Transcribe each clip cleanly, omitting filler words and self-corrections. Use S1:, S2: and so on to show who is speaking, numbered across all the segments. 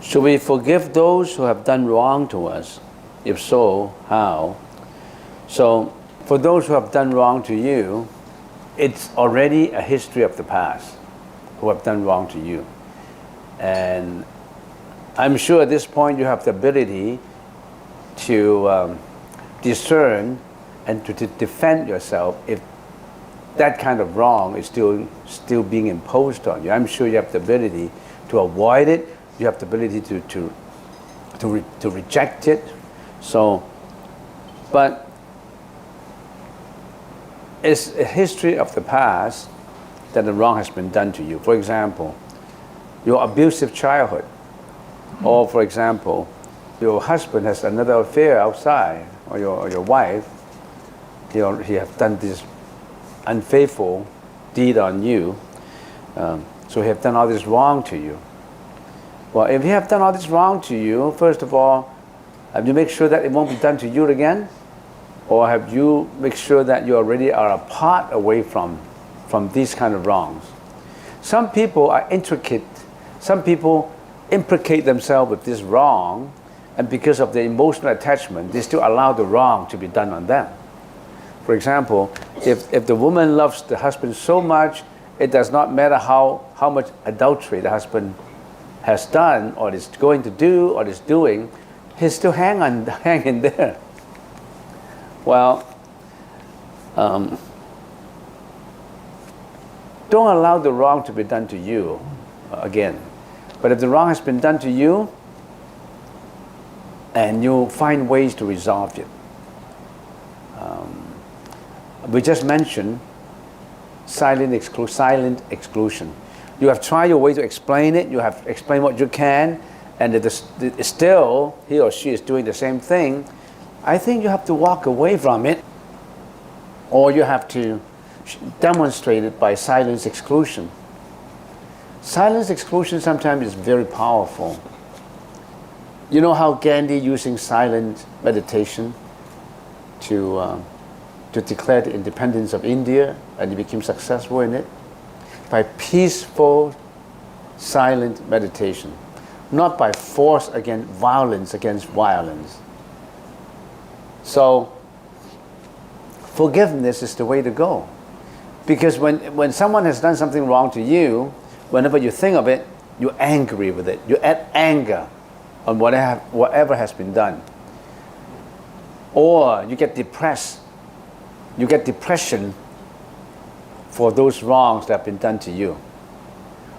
S1: Should we forgive those who have done wrong to us? If so, how? So, for those who have done wrong to you, it's already a history of the past who have done wrong to you. And I'm sure at this point you have the ability to discern and to defend yourself if that kind of wrong is still being imposed on you. I'm sure you have the ability to avoid it. You have the ability to reject it. So, but it's a history of the past that the wrong has been done to you. For example, your abusive childhood, or for example, your husband has another affair outside, or your wife, he has done this unfaithful deed on you, so he has done all this wrong to you. Well, if you have done all this wrong to you, first of all, have you make sure that it won't be done to you again? Or have you make sure that you already are apart away from these kind of wrongs? Some people are intricate. Some people implicate themselves with this wrong, and because of their emotional attachment, they still allow the wrong to be done on them. For example, if the woman loves the husband so much, it does not matter how much adultery the husband has done, or is going to do, or is doing, he's still hanging there. Well, don't allow the wrong to be done to you again. But if the wrong has been done to you, and you find ways to resolve it. We just mentioned silent exclusion. You have tried your way to explain it, you have explained what you can, and still he or she is doing the same thing. I think you have to walk away from it, or you have to demonstrate it by silence exclusion. Silence exclusion sometimes is very powerful. You know how Gandhi using silent meditation to declare the independence of India, and he became successful in it? By peaceful, silent meditation, not by violence against violence. So, forgiveness is the way to go. Because when someone has done something wrong to you, whenever you think of it, you're angry with it. You add anger on whatever has been done. Or you get depressed. You get depression for those wrongs that have been done to you.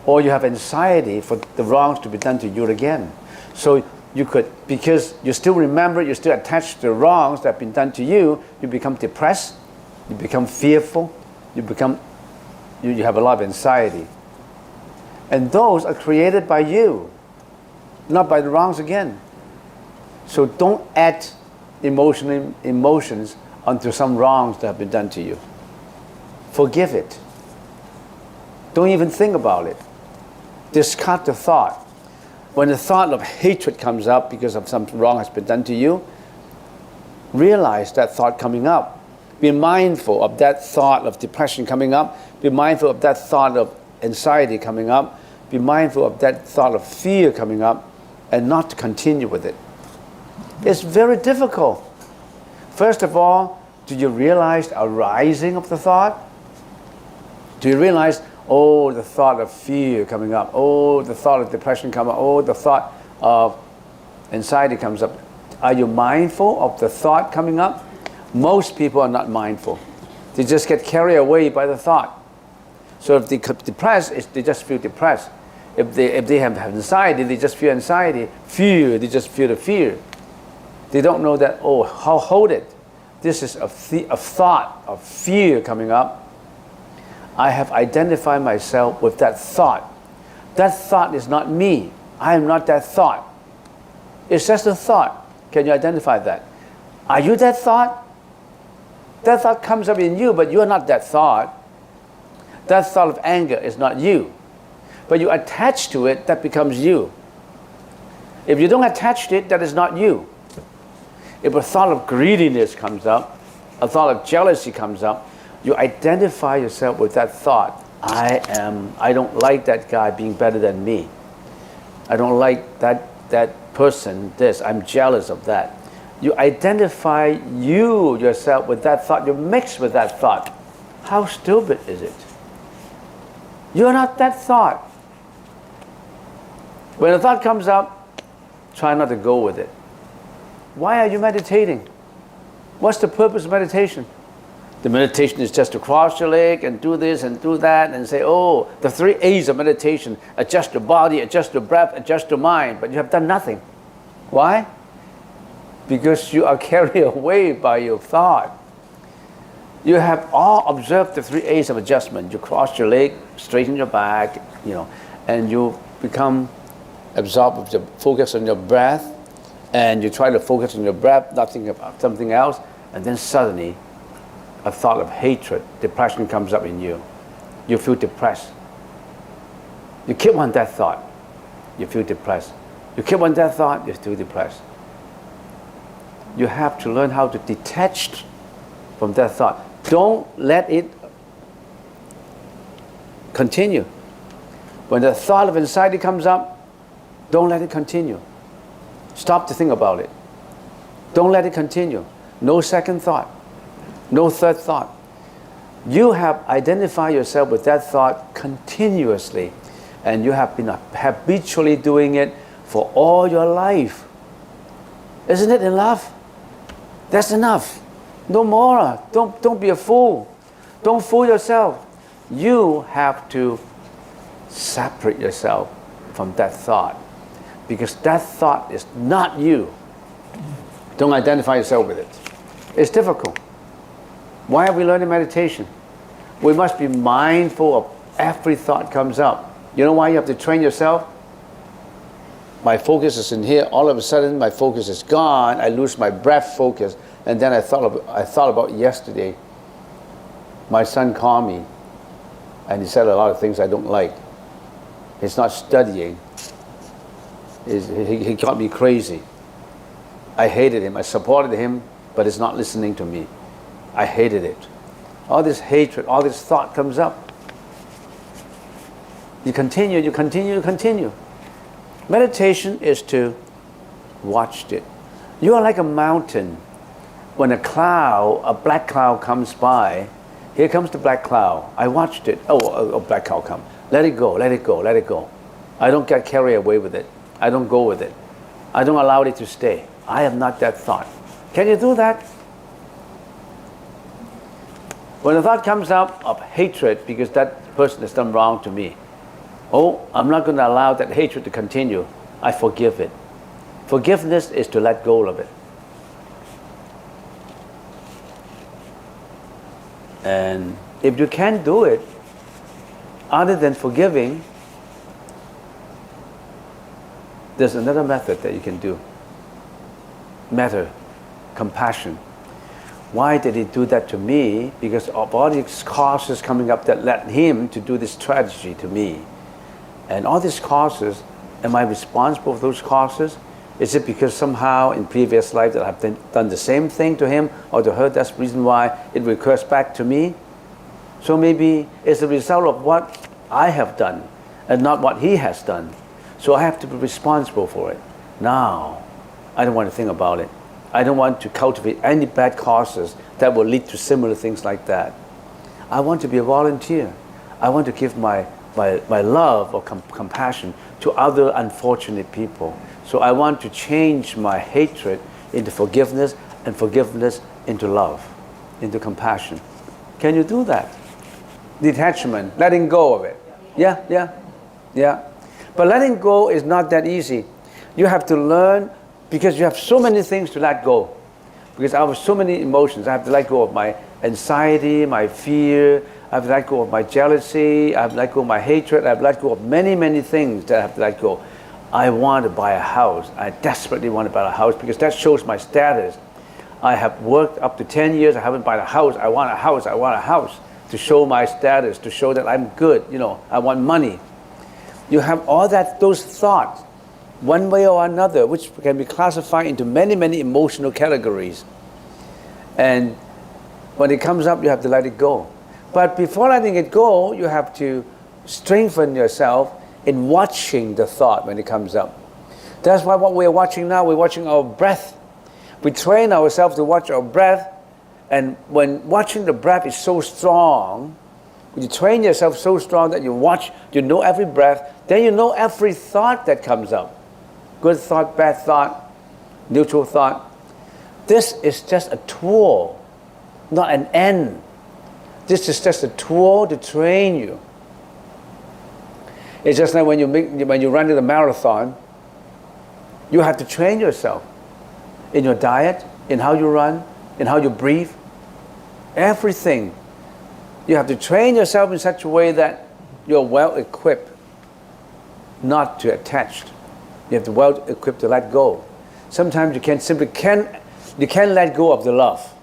S1: Or you have anxiety for the wrongs to be done to you again. So you could, because you still remember, you're still attached to the wrongs that have been done to you, you become depressed, you become fearful, you have a lot of anxiety. And those are created by you, not by the wrongs again. So don't add emotions onto some wrongs that have been done to you. Forgive it. Don't even think about it. Discard the thought. When the thought of hatred comes up because of some wrong has been done to you, realize that thought coming up. Be mindful of that thought of depression coming up. Be mindful of that thought of anxiety coming up. Be mindful of that thought of fear coming up, and not to continue with it. It's very difficult. First of all, do you realize the arising of the thought? Do you realize, oh, the thought of fear coming up, oh, the thought of depression coming up, oh, the thought of anxiety comes up? Are you mindful of the thought coming up? Most people are not mindful. They just get carried away by the thought. So if they get depressed, they just feel depressed. If they have anxiety, they just feel anxiety. Fear, they just feel the fear. They don't know that, oh, how hold it. This is a thought of fear coming up. I have identified myself with that thought. That thought is not me. I am not that thought. It's just a thought. Can you identify that? Are you that thought? That thought comes up in you, but you are not that thought. That thought of anger is not you. But you attach to it, that becomes you. If you don't attach to it, that is not you. If a thought of greediness comes up, a thought of jealousy comes up, you identify yourself with that thought. I don't like that guy being better than me. I don't like that person, this. I'm jealous of that. You identify yourself with that thought. You're mixed with that thought. How stupid is it? You're not that thought. When a thought comes up, try not to go with it. Why are you meditating? What's the purpose of meditation? The meditation is just to cross your leg and do this and do that and say, oh, the 3 A's of meditation: adjust your body, adjust your breath, adjust your mind. But you have done nothing. Why? Because you are carried away by your thought. You have all observed the 3 A's of adjustment. You cross your leg, straighten your back, and you become absorbed with the focus on your breath, and you try to focus on your breath, not thinking about something else, and then suddenly a thought of hatred, depression comes up in you. You feel depressed. You keep on that thought, you feel depressed. You keep on that thought, you feel depressed. You have to learn how to detach from that thought. Don't let it continue. When the thought of anxiety comes up, don't let it continue. Stop to think about it. Don't let it continue. No second thought. No third thought. You have identified yourself with that thought continuously, and you have been habitually doing it for all your life. Isn't it enough? That's enough. No more. Don't be a fool. Don't fool yourself. You have to separate yourself from that thought, because that thought is not you. Don't identify yourself with it. It's difficult. Why are we learning meditation? We must be mindful of every thought comes up. You know why you have to train yourself? My focus is in here. All of a sudden, my focus is gone. I lose my breath focus. And then I thought about yesterday. My son called me, and he said a lot of things I don't like. He's not studying. He called me crazy. I hated him. I supported him, but he's not listening to me. I hated it. All this hatred, all this thought comes up. You continue. Meditation is to watch it. You are like a mountain. When a black cloud comes by, here comes the black cloud. I watched it. A black cloud come. Let it go. I don't get carried away with it. I don't go with it. I don't allow it to stay. I am not that thought. Can you do that? When a thought comes up of hatred because that person has done wrong to me, I'm not going to allow that hatred to continue. I forgive it. Forgiveness is to let go of it. And if you can't do it, other than forgiving, there's another method that you can do. Compassion. Why did he do that to me? Because of all these causes coming up that led him to do this tragedy to me. And all these causes, am I responsible for those causes? Is it because somehow in previous life that I've done the same thing to him or to her? That's the reason why it recurs back to me. So maybe it's the result of what I have done and not what he has done. So I have to be responsible for it. Now, I don't want to think about it. I don't want to cultivate any bad causes that will lead to similar things like that. I want to be a volunteer. I want to give my love or compassion to other unfortunate people. So I want to change my hatred into forgiveness, and forgiveness into love, into compassion. Can you do that? Detachment, letting go of it. Yeah. But letting go is not that easy. You have to learn, because you have so many things to let go. Because I have so many emotions. I have to let go of my anxiety, my fear. I have to let go of my jealousy. I have to let go of my hatred. I have to let go of many things that I have to let go. I want to buy a house. I desperately want to buy a house because that shows my status. I have worked up to 10 years, I haven't bought a house, I want a house, I want a house, to show my status, to show that I'm good, I want money. You have all those thoughts, one way or another, which can be classified into many, many emotional categories. And when it comes up, you have to let it go. But before letting it go, you have to strengthen yourself in watching the thought when it comes up. That's why what we're watching now, we're watching our breath. We train ourselves to watch our breath, and when watching the breath is so strong, you train yourself so strong that you watch, you know every breath, then you know every thought that comes up. Good thought, bad thought, neutral thought. This is just a tool, not an end. This is just a tool to train you. It's just like when you run the marathon, you have to train yourself in your diet, in how you run, in how you breathe, everything. You have to train yourself in such a way that you're well equipped not to attach. You have to well equipped to let go. Sometimes you can't let go of the love.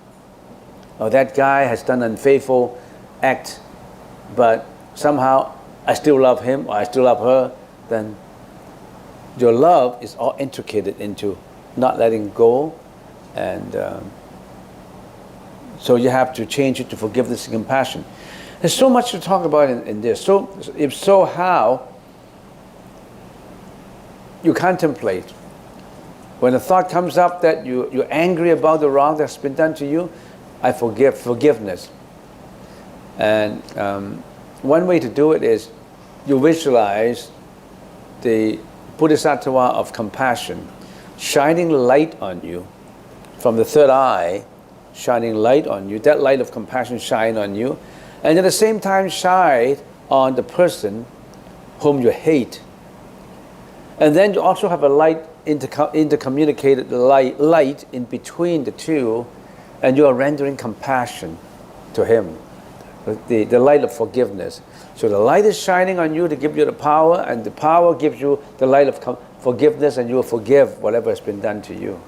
S1: Oh, that guy has done an unfaithful act, but somehow I still love him or I still love her. Then your love is all intricated into not letting go, and so you have to change it to forgiveness and compassion. There's so much to talk about in this. So if so, how you contemplate when a thought comes up that you're angry about the wrong that's been done to you. I forgiveness. And one way to do it is you visualize the Bodhisattva of compassion shining light on you from the third eye, shining light on you. That light of compassion shine on you, and at the same time shine on the person whom you hate. And then you also have a light, intercommunicated light in between the two, and you are rendering compassion to him, the light of forgiveness. So the light is shining on you to give you the power, and the power gives you the light of forgiveness, and you will forgive whatever has been done to you.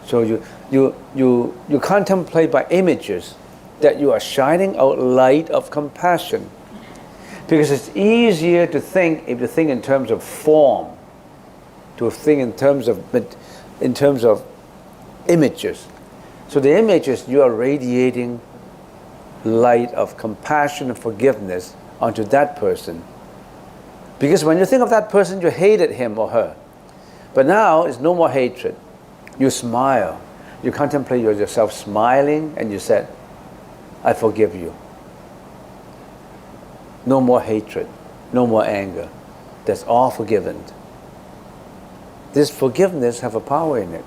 S1: So you contemplate by images that you are shining out light of compassion, because it's easier to think if you think in terms of form, to think in terms of images. So the images, you are radiating light of compassion and forgiveness onto that person. Because when you think of that person, you hated him or her. But now it's no more hatred. You smile. You contemplate yourself smiling, and you said, I forgive you. No more hatred, no more anger. That's all forgiven. This forgiveness have a power in it.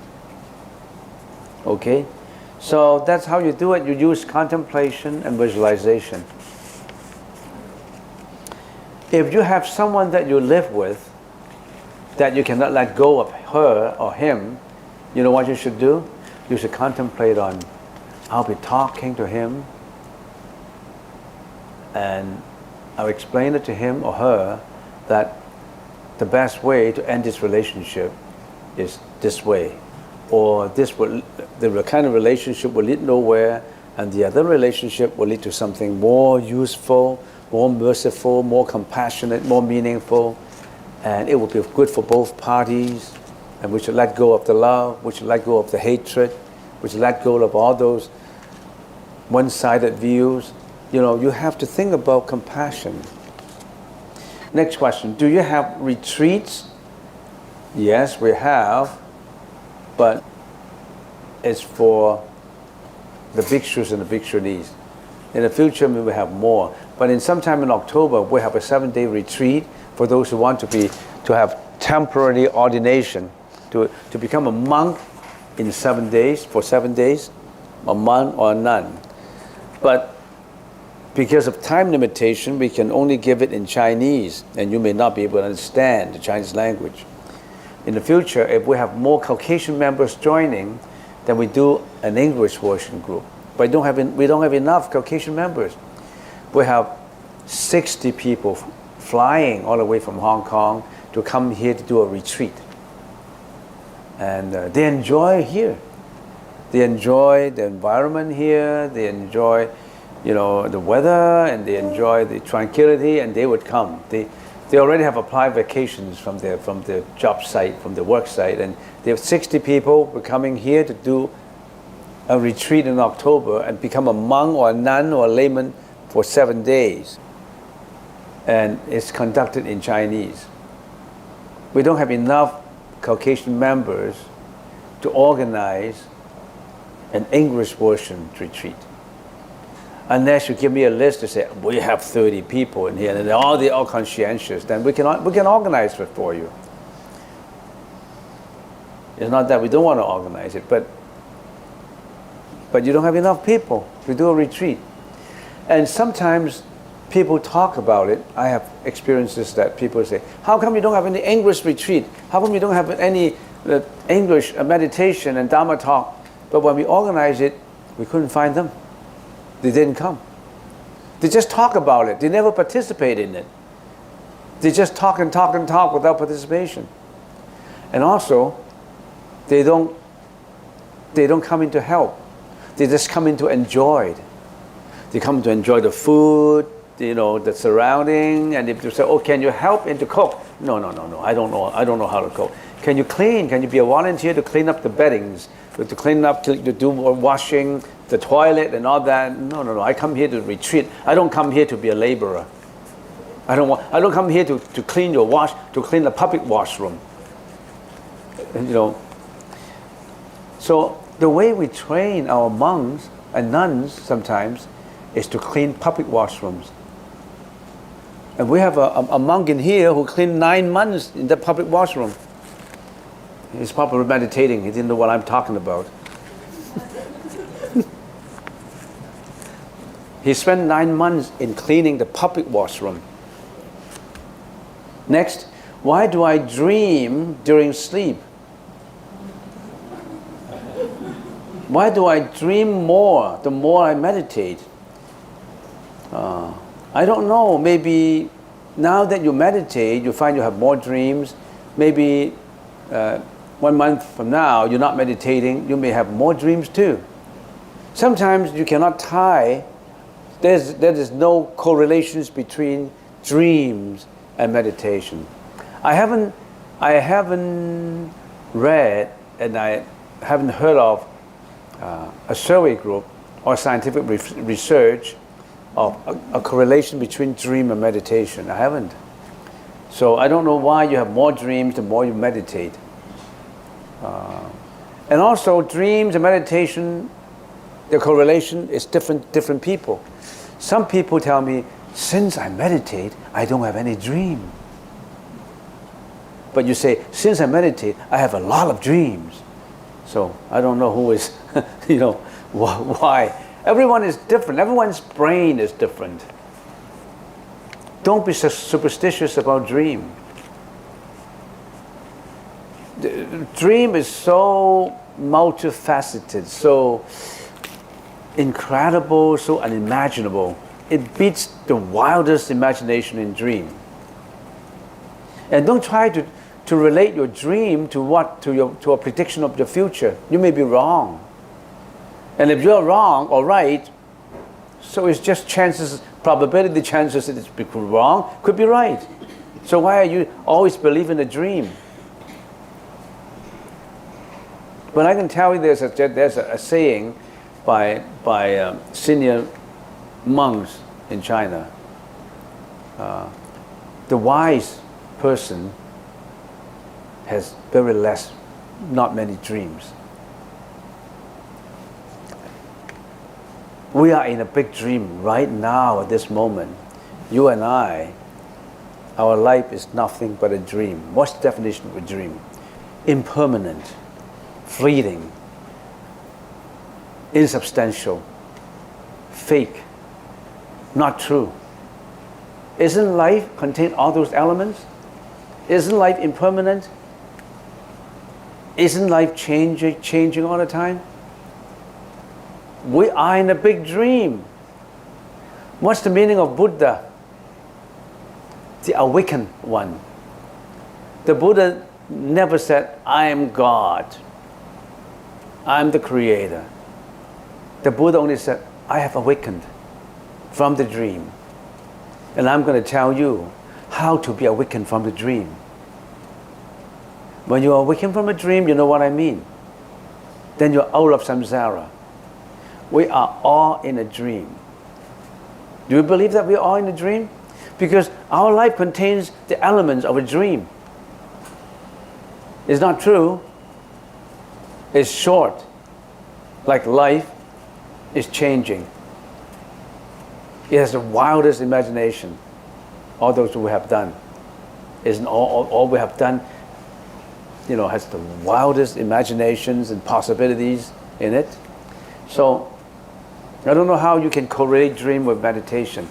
S1: Okay? So that's how you do it. You use contemplation and visualization. If you have someone that you live with that you cannot let go of her or him, you know what you should do? You should contemplate on, I'll be talking to him, and I'll explain it to him or her that the best way to end this relationship is this way. Or the kind of relationship will lead nowhere, and the other relationship will lead to something more useful, more merciful, more compassionate, more meaningful, and it will be good for both parties. And we should let go of the love, we should let go of the hatred, we should let go of all those one-sided views. You know, you have to think about compassion. Next question, do you have retreats? Yes, we have, but it's for the bhikshus and the bhikshunis. In the future, we will have more. But in sometime in October, we have a 7-day retreat for those who want to have temporary ordination, to become a monk in 7 days, for 7 days, a monk or a nun. But because of time limitation, we can only give it in Chinese, and you may not be able to understand the Chinese language. In the future, if we have more Caucasian members joining, then we do an English version group. But we don't have enough Caucasian members. We have 60 people flying all the way from Hong Kong to come here to do a retreat. And they enjoy here. They enjoy the environment here, they enjoy, the weather, and they enjoy the tranquility, and they would come. They already have applied vacations from their job site, from the work site, and they have 60 people were coming here to do a retreat in October and become a monk or a nun or a layman for 7 days. And it's conducted in Chinese. We don't have enough Caucasian members to organize an English version retreat. Unless you give me a list to say, we have 30 people in here and they're all conscientious, then we can organize it for you. It's not that we don't want to organize it, but you don't have enough people to do a retreat. And sometimes people talk about it. I have experiences that people say, how come you don't have any English retreat? How come you don't have any English meditation and Dharma talk? But when we organized it, we couldn't find them. They didn't come. They just talk about it. They never participate in it. They just talk and talk and talk without participation. And also, they don't come in to help. They just come in to enjoy it. They come to enjoy the food, the surrounding, and if you say, oh, can you help and to cook? No, I don't know how to cook. Can you clean? Can you be a volunteer to clean up the beddings, to clean up, to do washing, the toilet and all that? No, I come here to retreat. I don't come here to be a laborer. I don't come here to clean to clean the public washroom. So the way we train our monks and nuns sometimes is to clean public washrooms. And we have a monk in here who cleaned 9 months in the public washroom. He's probably meditating. He didn't know what I'm talking about. He spent 9 months in cleaning the public washroom. Next, why do I dream during sleep? Why do I dream more the more I meditate? I don't know. Maybe now that you meditate, you find you have more dreams. Maybe 1 month from now, you're not meditating, you may have more dreams too. Sometimes you cannot tie. There is no correlations between dreams and meditation. I haven't read and I haven't heard of a survey group or scientific research of a correlation between dream and meditation. I haven't. So I don't know why you have more dreams the more you meditate. And also dreams and meditation, the correlation is different people. Some people tell me, since I meditate, I don't have any dream. But you say, since I meditate, I have a lot of dreams. So I don't know who is, why. Everyone is different. Everyone's brain is different. Don't be so superstitious about dream. The dream is so multifaceted, so incredible, so unimaginable. It beats the wildest imagination in dream. And don't try to relate your dream to a prediction of the future. You may be wrong. And if you're wrong or right, so it's just chances, probability chances that it's wrong, could be right. So why are you always believing a dream? But I can tell you there's a saying by senior monks in China. The wise person has not many dreams. We are in a big dream right now at this moment. You and I, our life is nothing but a dream. What's the definition of a dream? Impermanent, fleeting, insubstantial, fake, not true. Isn't life contain all those elements? Isn't life impermanent? Isn't life changing all the time? We are in a big dream. What's the meaning of Buddha? The awakened one. The Buddha never said, I am God. I'm the creator. The Buddha only said, I have awakened from the dream. And I'm going to tell you how to be awakened from the dream. When you awaken from a dream, you know what I mean. Then you're out of samsara. We are all in a dream. Do you believe that we are all in a dream? Because our life contains the elements of a dream. It's not true. It's short. Like life is changing. It has the wildest imagination. All those who have done. Isn't all we have done, has the wildest imaginations and possibilities in it. So, I don't know how you can correlate dream with meditation.